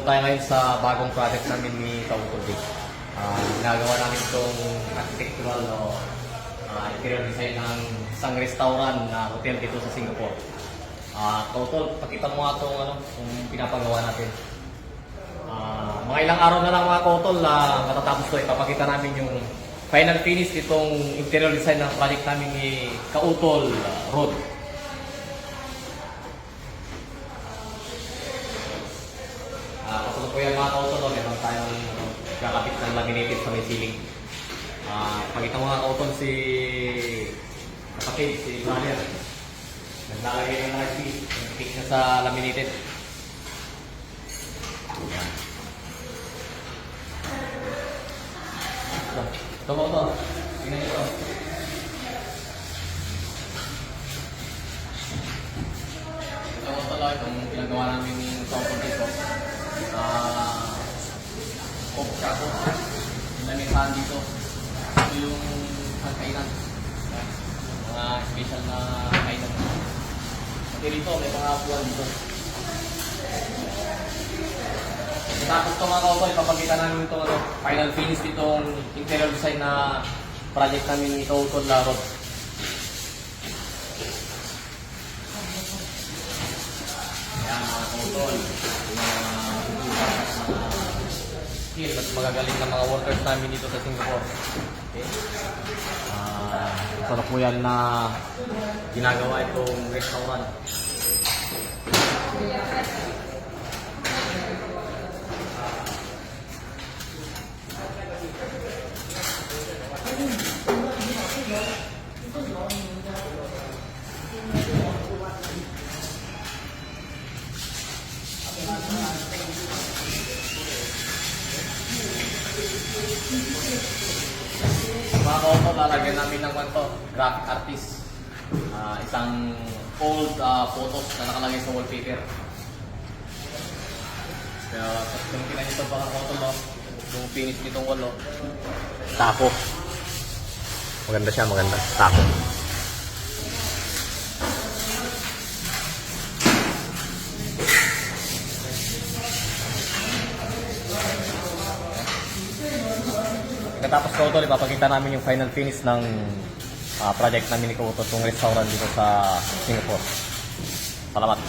Nandito tayo ngayon sa bagong project namin ni Kautol. Ginagawa namin itong architectural interior design ng isang restaurant na hotel dito sa Singapore. Kautol, pakita mo nga itong kung pinapagawa natin. Mga ilang araw na lang mga Kautol, matatapos ko. Ipapakita namin yung final finish nitong interior design ng project namin ni Kautol Road. Kasalukuyan mga Kautol, meron tayong kakapit ng laminated sa may ceiling. Pakita mo mga Kautol si kapatid, si Valer. Naglalagay ng RC, nag-pick na sa laminated. Ayan. Ito mo ito. Tingnan nyo ito. Ito mo ito lang itong pinagawa namin yung Kautol dito. Off-shot. Pinamisahan dito. Ito yung kainan. Mga special na kainan. Pati rito, may mga apuan dito. Tapos ito mga Kautol, ipapakita namin ito final finish nitong interior design na project namin ni Kautol Road. Ayan mga Kautol, skill at magagaling na mga workers namin dito sa Singapore. Okay. Ito na po yan na ginagawa itong restaurant. Mga Kautol, lalagyan namin ng graphic artist. Isang old photos na nakalagay sa wallpaper. Kaya yung pinanito pa ng Kautol, yung finish nitong wall, tako. Maganda siya, maganda. Tako. Pagkatapos Kautol, ipapakita namin yung final finish ng project namin ni Kautol, itong restaurant dito sa Singapore. Salamat!